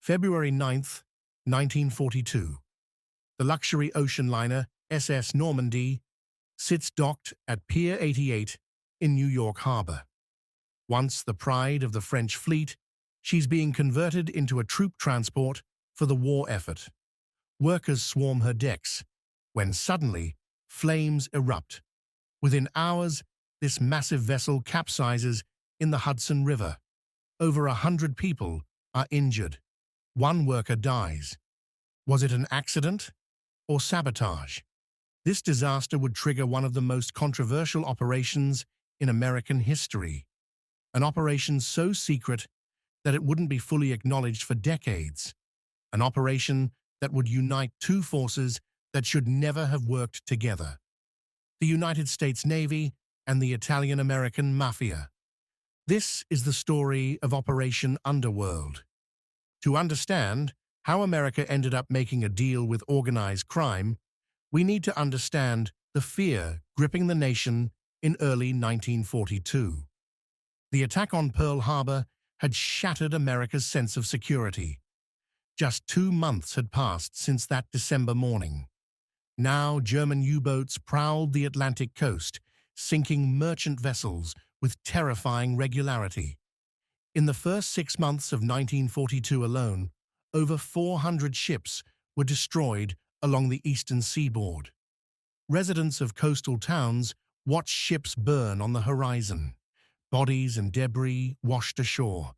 February 9th, 1942. The luxury ocean liner SS Normandy sits docked at Pier 88 in New York Harbor. Once the pride of the French fleet, she's being converted into a troop transport for the war effort. Workers swarm her decks, when suddenly flames erupt. Within hours, this massive vessel capsizes in the Hudson River. Over 100 people are injured. One worker dies. Was it an accident or sabotage? This disaster would trigger one of the most controversial operations in American history. An operation so secret that it wouldn't be fully acknowledged for decades. An operation that would unite two forces that should never have worked together. The United States Navy and the Italian-American Mafia. This is the story of Operation Underworld. To understand how America ended up making a deal with organized crime, we need to understand the fear gripping the nation in early 1942. The attack on Pearl Harbor had shattered America's sense of security. Just 2 months had passed since that December morning. Now German U-boats prowled the Atlantic coast, sinking merchant vessels with terrifying regularity. In the first 6 months of 1942 alone, over 400 ships were destroyed along the eastern seaboard. Residents of coastal towns watched ships burn on the horizon. Bodies and debris washed ashore.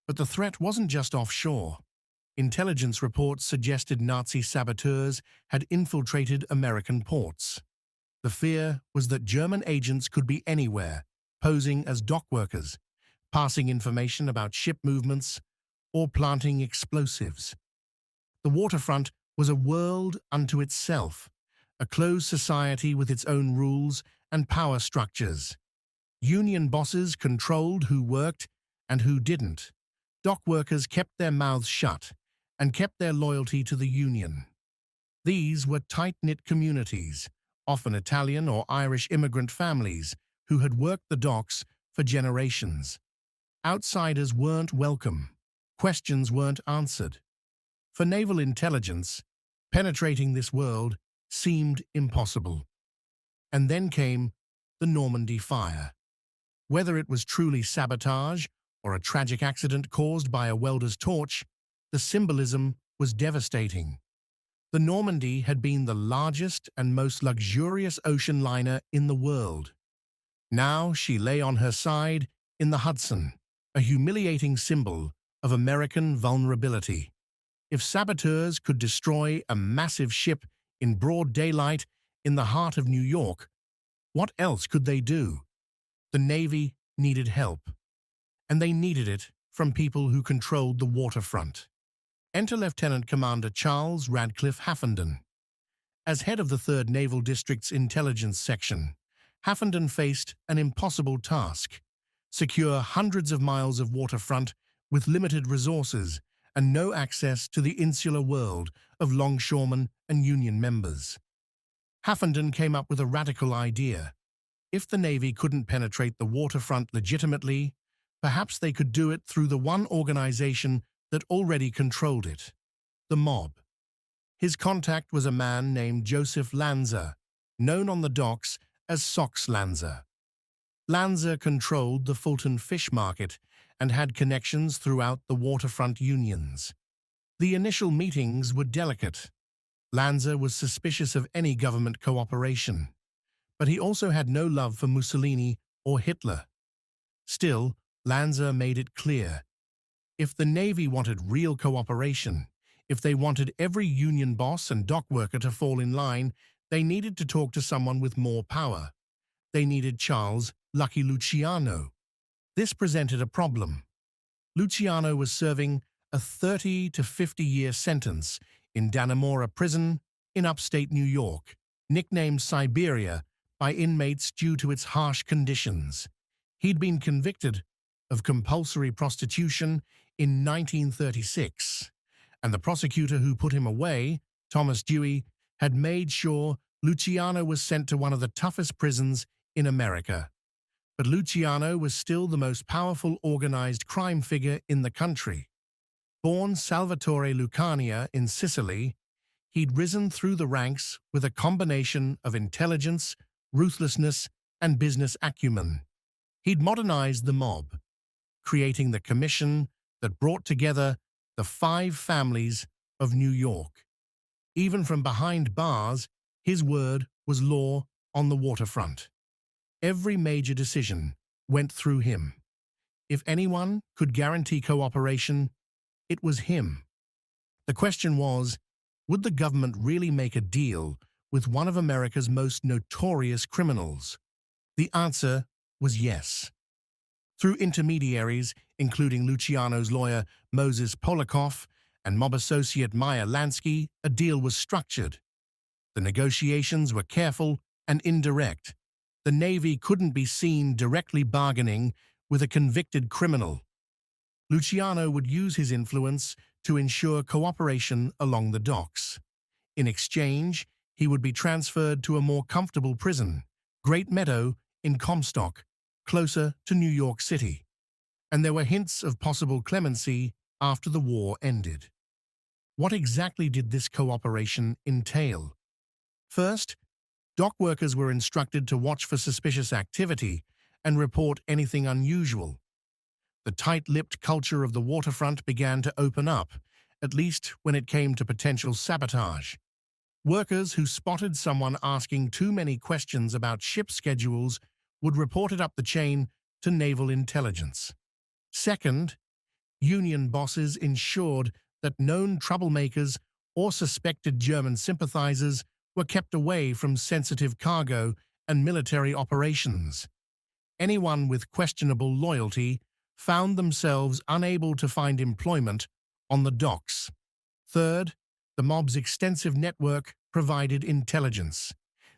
But the threat wasn't just offshore. Intelligence reports suggested Nazi saboteurs had infiltrated American ports. The fear was that German agents could be anywhere, posing as dock workers, passing information about ship movements, or planting explosives. The waterfront was a world unto itself, a closed society with its own rules and power structures. Union bosses controlled who worked and who didn't. Dock workers kept their mouths shut and kept their loyalty to the Union. These were tight-knit communities, often Italian or Irish immigrant families who had worked the docks for generations. Outsiders weren't welcome. Questions weren't answered. For naval intelligence, penetrating this world seemed impossible. And then came the Normandy fire. Whether it was truly sabotage or a tragic accident caused by a welder's torch, the symbolism was devastating. The Normandy had been the largest and most luxurious ocean liner in the world. Now she lay on her side in the Hudson, a humiliating symbol of American vulnerability. If saboteurs could destroy a massive ship in broad daylight in the heart of New York, what else could they do? The Navy needed help, and they needed it from people who controlled the waterfront. Enter Lieutenant Commander Charles Radcliffe Haffenden. As head of the 3rd Naval District's Intelligence Section, Haffenden faced an impossible task: secure hundreds of miles of waterfront with limited resources and no access to the insular world of longshoremen and Union members. Haffenden came up with a radical idea. If the Navy couldn't penetrate the waterfront legitimately, perhaps they could do it through the one organization that already controlled it: the mob. His contact was a man named Joseph Lanza, known on the docks as Sox Lanza. Lanza controlled the Fulton Fish Market and had connections throughout the waterfront unions. The initial meetings were delicate. Lanza was suspicious of any government cooperation, but he also had no love for Mussolini or Hitler. Still, Lanza made it clear: if the Navy wanted real cooperation, if they wanted every union boss and dock worker to fall in line, they needed to talk to someone with more power. They needed Charles Lucky Luciano. This presented a problem. Luciano was serving a 30 to 50-year sentence in Dannemora Prison in upstate New York, nicknamed Siberia by inmates due to its harsh conditions. He'd been convicted of compulsory prostitution in 1936, and the prosecutor who put him away, Thomas Dewey, had made sure Luciano was sent to one of the toughest prisons in America. But Luciano was still the most powerful organized crime figure in the country. Born Salvatore Lucania in Sicily, he'd risen through the ranks with a combination of intelligence, ruthlessness, and business acumen. He'd modernized the mob, creating the commission that brought together the five families of New York. Even from behind bars, his word was law on the waterfront. Every major decision went through him. If anyone could guarantee cooperation, it was him. The question was, would the government really make a deal with one of America's most notorious criminals? The answer was yes. Through intermediaries, including Luciano's lawyer Moses Polikoff and mob associate Meyer Lansky, a deal was structured. The negotiations were careful and indirect. The Navy couldn't be seen directly bargaining with a convicted criminal. Luciano would use his influence to ensure cooperation along the docks. In exchange, he would be transferred to a more comfortable prison, Great Meadow in Comstock, closer to New York City. And there were hints of possible clemency after the war ended. What exactly did this cooperation entail? First, dock workers were instructed to watch for suspicious activity and report anything unusual. The tight-lipped culture of the waterfront began to open up, at least when it came to potential sabotage. Workers who spotted someone asking too many questions about ship schedules would report it up the chain to naval intelligence. Second, Union bosses ensured that known troublemakers or suspected German sympathizers were kept away from sensitive cargo and military operations. Anyone with questionable loyalty found themselves unable to find employment on the docks. Third, the mob's extensive network provided intelligence.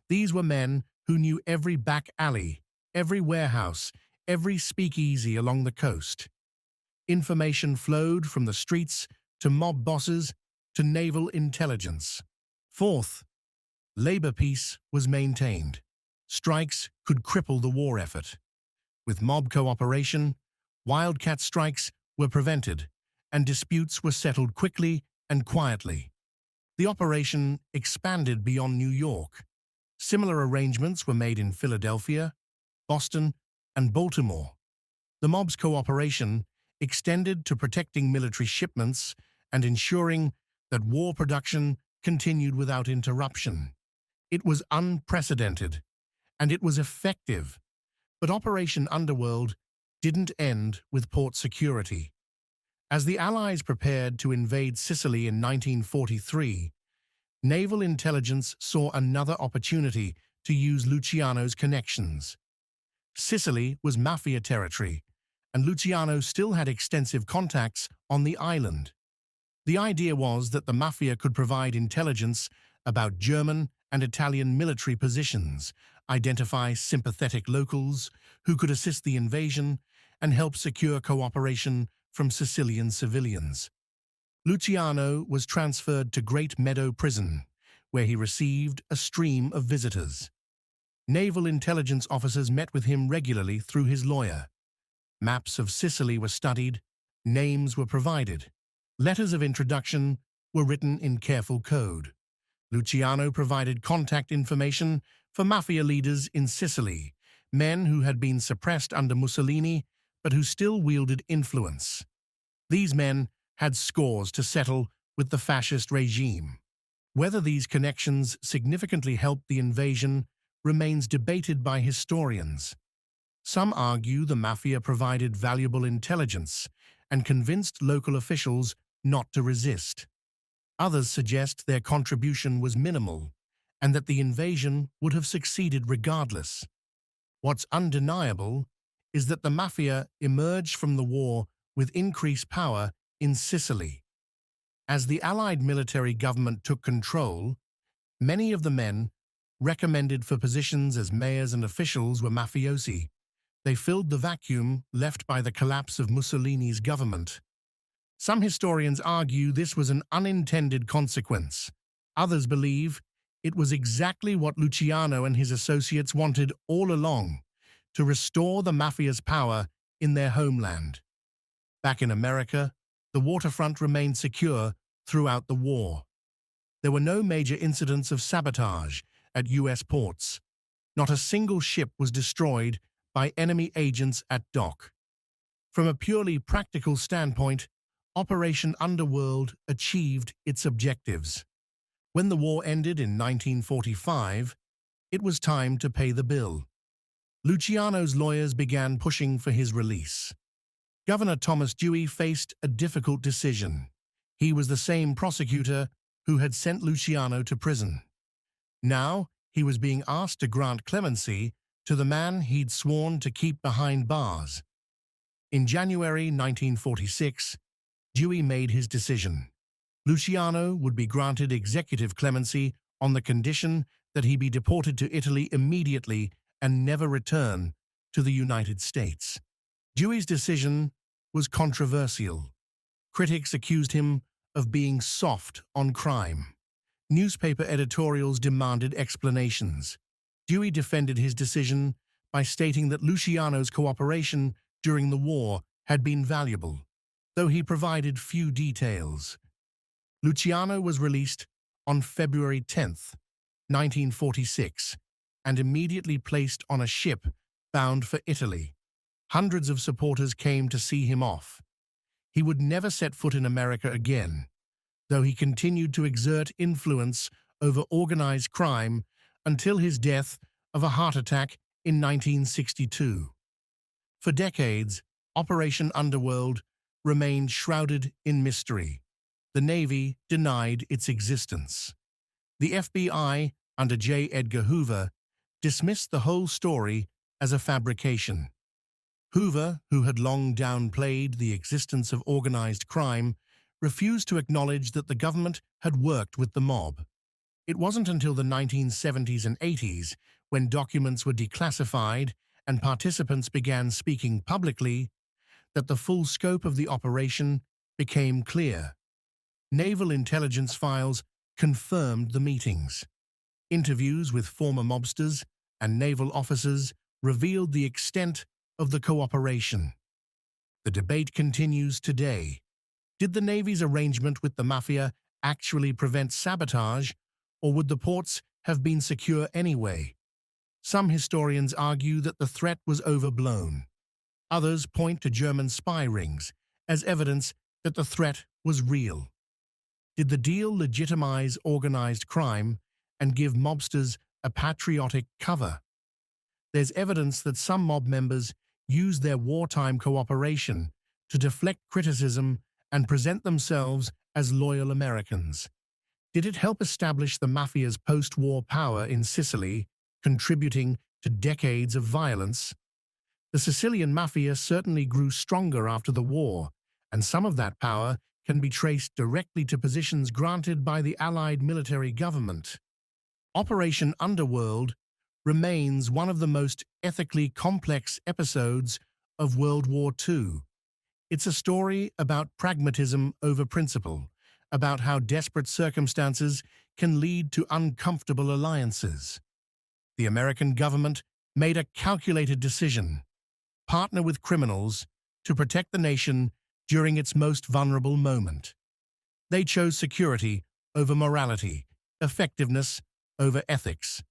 These were men who knew every back alley, every warehouse, every speakeasy along the coast. Information flowed from the streets to mob bosses to naval intelligence. Fourth, labor peace was maintained. Strikes could cripple the war effort. With mob cooperation, wildcat strikes were prevented, and disputes were settled quickly and quietly. The operation expanded beyond New York. Similar arrangements were made in Philadelphia, Boston, and Baltimore. The mob's cooperation extended to protecting military shipments and ensuring that war production continued without interruption. It was unprecedented, and it was effective. But Operation Underworld didn't end with port security. As the Allies prepared to invade Sicily in 1943, naval intelligence saw another opportunity to use Luciano's connections. Sicily was Mafia territory, and Luciano still had extensive contacts on the island. The idea was that the Mafia could provide intelligence about German and Italian military positions, identify sympathetic locals who could assist the invasion, and help secure cooperation from Sicilian civilians. Luciano was transferred to Great Meadow Prison, where he received a stream of visitors. Naval intelligence officers met with him regularly through his lawyer. Maps of Sicily were studied, names were provided. Letters of introduction were written in careful code. Luciano provided contact information for mafia leaders in Sicily, men who had been suppressed under Mussolini but who still wielded influence. These men had scores to settle with the fascist regime. Whether these connections significantly helped the invasion remains debated by historians. Some argue the Mafia provided valuable intelligence and convinced local officials not to resist. Others suggest their contribution was minimal and that the invasion would have succeeded regardless. What's undeniable is that the Mafia emerged from the war with increased power in Sicily. As the Allied military government took control, many of the men recommended for positions as mayors and officials were mafiosi. They filled the vacuum left by the collapse of Mussolini's government. Some historians argue this was an unintended consequence. Others believe it was exactly what Luciano and his associates wanted all along, to restore the Mafia's power in their homeland. Back in America, The waterfront remained secure throughout the war. There were no major incidents of sabotage at U.S. ports. Not a single ship was destroyed by enemy agents at dock. From a purely practical standpoint, Operation Underworld achieved its objectives. When the war ended in 1945, it was time to pay the bill. Luciano's lawyers began pushing for his release. Governor Thomas Dewey faced a difficult decision. He was the same prosecutor who had sent Luciano to prison. Now, he was being asked to grant clemency to the man he'd sworn to keep behind bars. In January 1946, Dewey made his decision. Luciano would be granted executive clemency on the condition that he be deported to Italy immediately and never return to the United States. Dewey's decision was controversial. Critics accused him of being soft on crime. Newspaper editorials demanded explanations. Dewey defended his decision by stating that Luciano's cooperation during the war had been valuable, though he provided few details. Luciano was released on February 10, 1946, and immediately placed on a ship bound for Italy. Hundreds of supporters came to see him off. He would never set foot in America again, though he continued to exert influence over organized crime until his death of a heart attack in 1962. For decades, Operation Underworld remained shrouded in mystery. The Navy denied its existence. The FBI, under J. Edgar Hoover, dismissed the whole story as a fabrication. Hoover, who had long downplayed the existence of organized crime, refused to acknowledge that the government had worked with the mob. It wasn't until the 1970s and 80s, when documents were declassified and participants began speaking publicly, that the full scope of the operation became clear. Naval intelligence files confirmed the meetings. Interviews with former mobsters and naval officers revealed the extent of the cooperation. The debate continues today. Did the Navy's arrangement with the Mafia actually prevent sabotage, or would the ports have been secure anyway? Some historians argue that the threat was overblown. Others point to German spy rings as evidence that the threat was real. Did the deal legitimize organized crime and give mobsters a patriotic cover? There's evidence that some mob members used their wartime cooperation to deflect criticism and present themselves as loyal Americans. Did it help establish the Mafia's post-war power in Sicily, contributing to decades of violence? The Sicilian Mafia certainly grew stronger after the war, and some of that power can be traced directly to positions granted by the Allied military government. Operation Underworld remains one of the most ethically complex episodes of World War II. It's a story about pragmatism over principle, about how desperate circumstances can lead to uncomfortable alliances. The American government made a calculated decision: partner with criminals to protect the nation during its most vulnerable moment. They chose security over morality, effectiveness over ethics.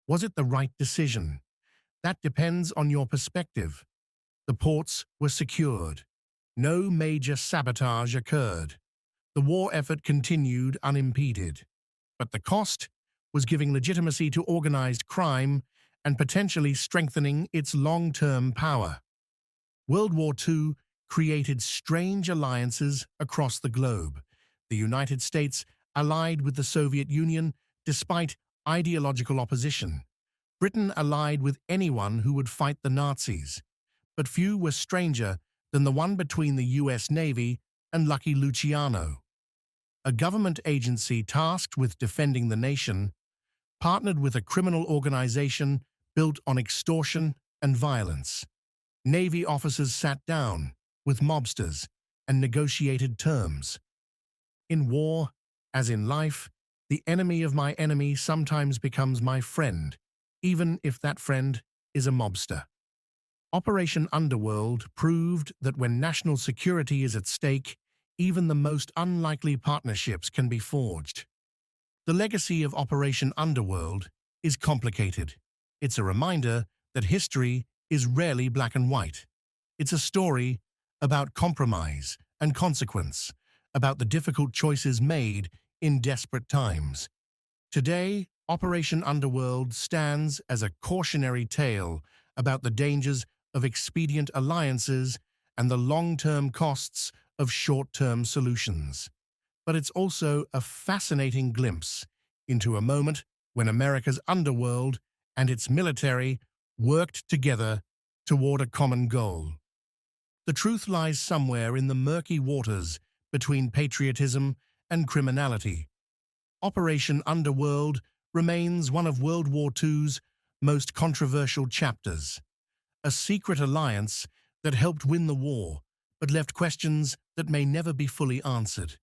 Was it the right decision? That depends on your perspective. The ports were secured. No major sabotage occurred. The war effort continued unimpeded. But the cost was giving legitimacy to organized crime and potentially strengthening its long-term power. World War II created strange alliances across the globe. The United States allied with the Soviet Union despite ideological opposition. Britain allied with anyone who would fight the Nazis. But few were stranger than the one between the U.S. Navy and Lucky Luciano. A government agency tasked with defending the nation partnered with a criminal organization built on extortion and violence. Navy officers sat down with mobsters and negotiated terms. In war, as in life, the enemy of my enemy sometimes becomes my friend, even if that friend is a mobster. Operation Underworld proved that when national security is at stake, even the most unlikely partnerships can be forged. The legacy of Operation Underworld is complicated. It's a reminder that history is rarely black and white. It's a story about compromise and consequence, about the difficult choices made in desperate times. Today, Operation Underworld stands as a cautionary tale about the dangers of expedient alliances and the long-term costs of short-term solutions. But it's also a fascinating glimpse into a moment when America's underworld and its military worked together toward a common goal. The truth lies somewhere in the murky waters between patriotism and criminality. Operation Underworld remains one of World War II's most controversial chapters, a secret alliance that helped win the war but left questions that may never be fully answered.